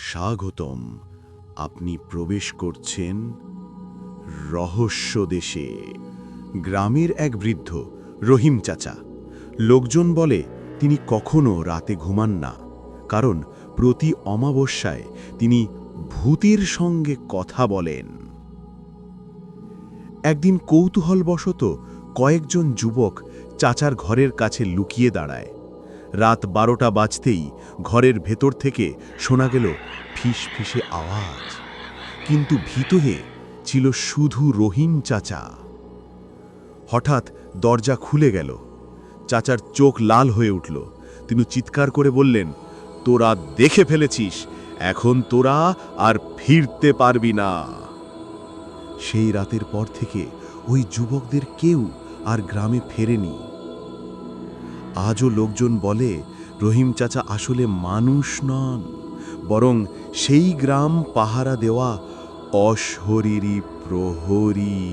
স্বাগতম। আপনি প্রবেশ করছেন রহস্য দেশে। গ্রামের এক বৃদ্ধ রহিম চাচা। লোকজন বলে তিনি কখনো রাতে ঘুমান না, কারণ প্রতি অমাবস্যায় তিনি ভূতের সঙ্গে কথা বলেন। একদিন কৌতূহলবশত কয়েকজন যুবক চাচার ঘরের কাছে লুকিয়ে দাঁড়ায়। রাত 12টা বাজতেই ঘরের ভেতর থেকে শোনা গেল ফিসফিসে আওয়াজ, কিন্তু ভিতরে ছিল শুধু রহিম চাচা। হঠাৎ দরজা খুলে গেল। চাচার চোখ লাল হয়ে উঠল। তিনি চিৎকার করে বললেন, তোরা দেখে ফেলেছিস, এখন তোরা আর ফিরতে পারবি না। সেই রাতের পর থেকে ওই যুবকদের কেউ আর গ্রামে ফেরেনি। আজও লোকজন বলে রহিম চাচা আসলে মানুষ নন, বরং সেই গ্রাম পাহারা দেওয়া অশরীরী প্রহরী।